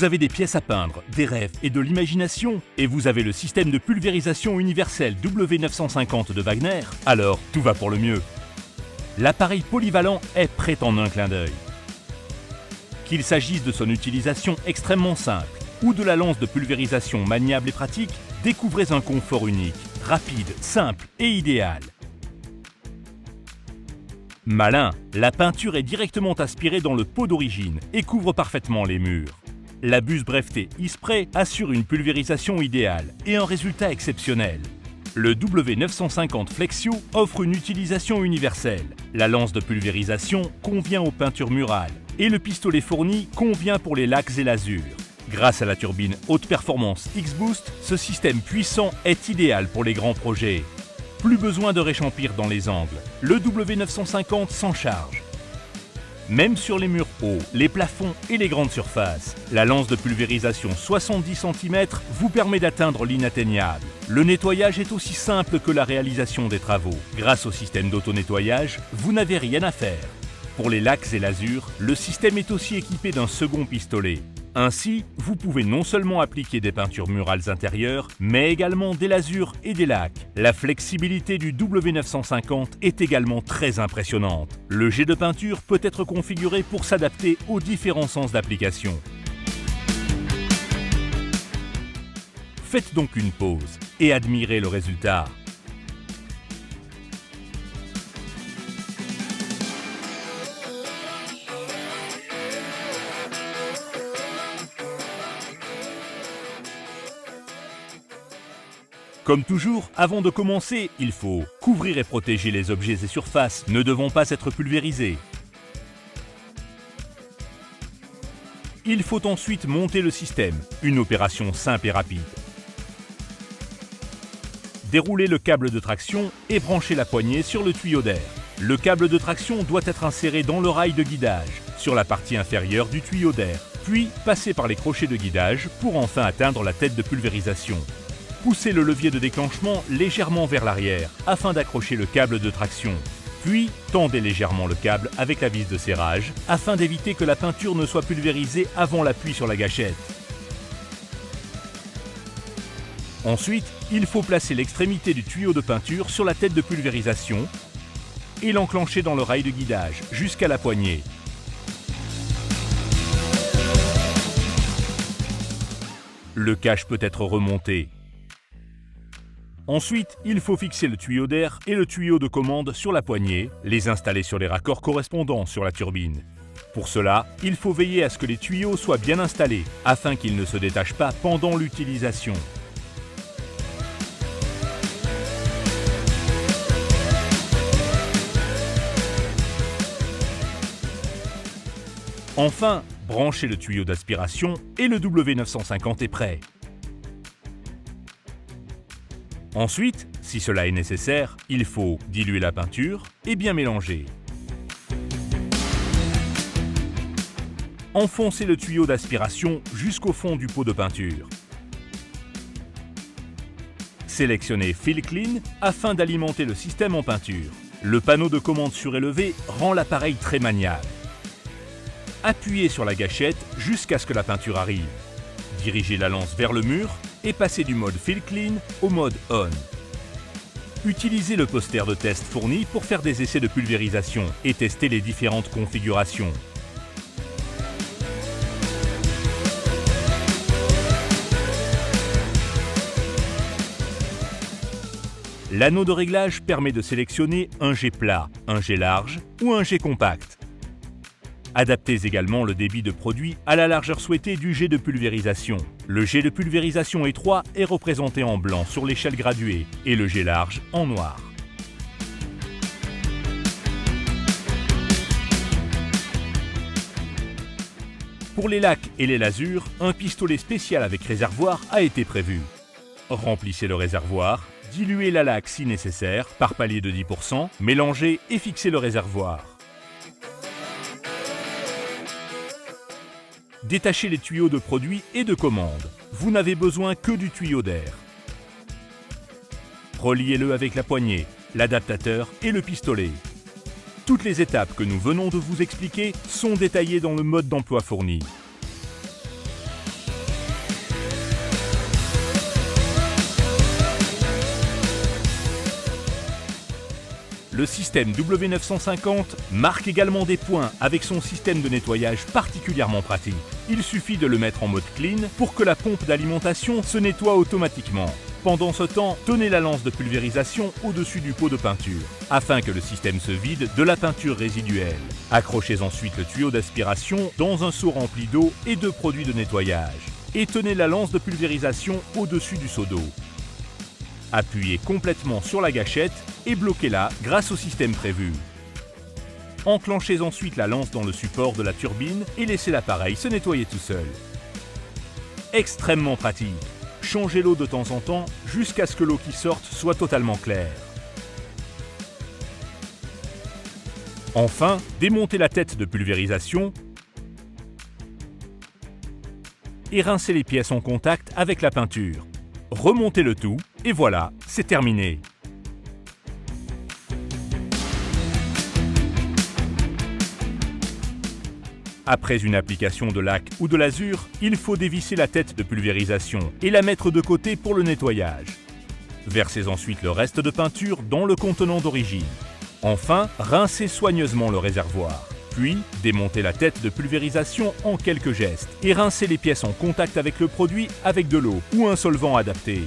Vous avez des pièces à peindre, des rêves et de l'imagination, et vous avez le système de pulvérisation universel W950 de Wagner, alors tout va pour le mieux. L'appareil polyvalent est prêt en un clin d'œil. Qu'il s'agisse de son utilisation extrêmement simple ou de la lance de pulvérisation maniable et pratique, découvrez un confort unique, rapide, simple et idéal. Malin, la peinture est directement aspirée dans le pot d'origine et couvre parfaitement les murs. La buse brevetée E-Spray assure une pulvérisation idéale et un résultat exceptionnel. Le W950 Flexio offre une utilisation universelle. La lance de pulvérisation convient aux peintures murales et le pistolet fourni convient pour les lacs et lasures. Grâce à la turbine haute performance X-Boost, ce système puissant est idéal pour les grands projets. Plus besoin de réchampir dans les angles. Le W950 s'en charge. Même sur les murs hauts, les plafonds et les grandes surfaces, la lance de pulvérisation 70 cm vous permet d'atteindre l'inatteignable. Le nettoyage est aussi simple que la réalisation des travaux. Grâce au système d'auto-nettoyage, vous n'avez rien à faire. Pour les lacs et lasures, le système est aussi équipé d'un second pistolet. Ainsi, vous pouvez non seulement appliquer des peintures murales intérieures, mais également des lasures et des lacs. La flexibilité du W950 est également très impressionnante. Le jet de peinture peut être configuré pour s'adapter aux différents sens d'application. Faites donc une pause et admirez le résultat. Comme toujours, avant de commencer, il faut couvrir et protéger les objets et surfaces ne devant pas être pulvérisés. Il faut ensuite monter le système, une opération simple et rapide. Dérouler le câble de traction et brancher la poignée sur le tuyau d'air. Le câble de traction doit être inséré dans le rail de guidage, sur la partie inférieure du tuyau d'air, puis passer par les crochets de guidage pour enfin atteindre la tête de pulvérisation. Poussez le levier de déclenchement légèrement vers l'arrière afin d'accrocher le câble de traction. Puis, tendez légèrement le câble avec la vis de serrage afin d'éviter que la peinture ne soit pulvérisée avant l'appui sur la gâchette. Ensuite, il faut placer l'extrémité du tuyau de peinture sur la tête de pulvérisation et l'enclencher dans le rail de guidage jusqu'à la poignée. Le cache peut être remonté. Ensuite, il faut fixer le tuyau d'air et le tuyau de commande sur la poignée, les installer sur les raccords correspondants sur la turbine. Pour cela, il faut veiller à ce que les tuyaux soient bien installés, afin qu'ils ne se détachent pas pendant l'utilisation. Enfin, branchez le tuyau d'aspiration et le W950 est prêt. Ensuite, si cela est nécessaire, il faut diluer la peinture et bien mélanger. Enfoncez le tuyau d'aspiration jusqu'au fond du pot de peinture. Sélectionnez Fill Clean afin d'alimenter le système en peinture. Le panneau de commande surélevé rend l'appareil très maniable. Appuyez sur la gâchette jusqu'à ce que la peinture arrive. Dirigez la lance vers le mur et passez du mode Fill Clean au mode On. Utilisez le poster de test fourni pour faire des essais de pulvérisation et tester les différentes configurations. L'anneau de réglage permet de sélectionner un jet plat, un jet large ou un jet compact. Adaptez également le débit de produit à la largeur souhaitée du jet de pulvérisation. Le jet de pulvérisation étroit est représenté en blanc sur l'échelle graduée et le jet large en noir. Pour les lacs et les lasures, un pistolet spécial avec réservoir a été prévu. Remplissez le réservoir, diluez la laque si nécessaire par palier de 10%, mélangez et fixez le réservoir. Détachez les tuyaux de produit et de commande. Vous n'avez besoin que du tuyau d'air. Reliez-le avec la poignée, l'adaptateur et le pistolet. Toutes les étapes que nous venons de vous expliquer sont détaillées dans le mode d'emploi fourni. Le système W950 marque également des points avec son système de nettoyage particulièrement pratique. Il suffit de le mettre en mode clean pour que la pompe d'alimentation se nettoie automatiquement. Pendant ce temps, tenez la lance de pulvérisation au-dessus du pot de peinture, afin que le système se vide de la peinture résiduelle. Accrochez ensuite le tuyau d'aspiration dans un seau rempli d'eau et de produits de nettoyage. Et tenez la lance de pulvérisation au-dessus du seau d'eau. Appuyez complètement sur la gâchette et bloquez-la grâce au système prévu. Enclenchez ensuite la lance dans le support de la turbine et laissez l'appareil se nettoyer tout seul. Extrêmement pratique. Changez l'eau de temps en temps jusqu'à ce que l'eau qui sorte soit totalement claire. Enfin, démontez la tête de pulvérisation et rincez les pièces en contact avec la peinture. Remontez le tout et voilà, c'est terminé. Après une application de lac ou de l'azur, il faut dévisser la tête de pulvérisation et la mettre de côté pour le nettoyage. Versez ensuite le reste de peinture dans le contenant d'origine. Enfin, rincez soigneusement le réservoir. Puis, démontez la tête de pulvérisation en quelques gestes et rincez les pièces en contact avec le produit avec de l'eau ou un solvant adapté.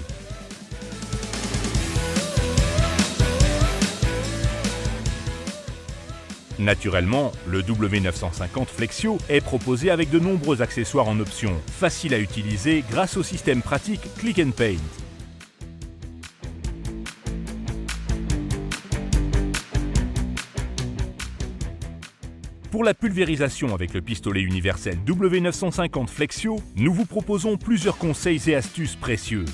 Naturellement, le W950 Flexio est proposé avec de nombreux accessoires en option, facile à utiliser grâce au système pratique Click and Paint. Pour la pulvérisation avec le pistolet universel W950 Flexio, nous vous proposons plusieurs conseils et astuces précieux.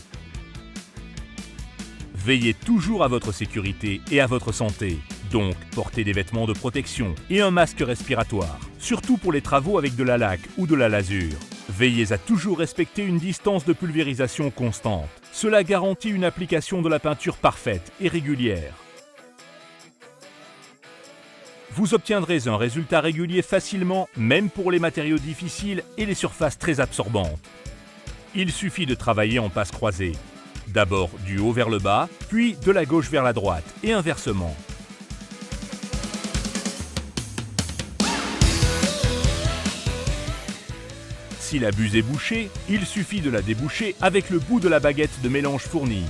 Veillez toujours à votre sécurité et à votre santé. Donc, portez des vêtements de protection et un masque respiratoire, surtout pour les travaux avec de la laque ou de la lasure. Veillez à toujours respecter une distance de pulvérisation constante. Cela garantit une application de la peinture parfaite et régulière. Vous obtiendrez un résultat régulier facilement, même pour les matériaux difficiles et les surfaces très absorbantes. Il suffit de travailler en passe croisée. D'abord du haut vers le bas, puis de la gauche vers la droite et inversement. Si la buse est bouchée, il suffit de la déboucher avec le bout de la baguette de mélange fournie.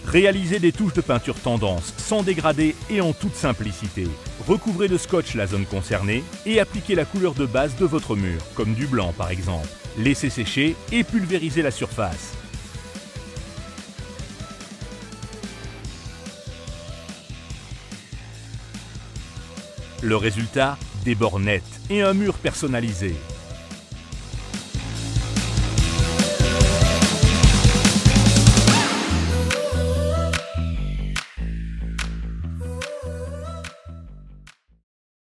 Réalisez des touches de peinture tendance, sans dégrader et en toute simplicité. Recouvrez de scotch la zone concernée et appliquez la couleur de base de votre mur, comme du blanc par exemple. Laissez sécher et pulvérisez la surface. Le résultat, des bords nets et un mur personnalisé.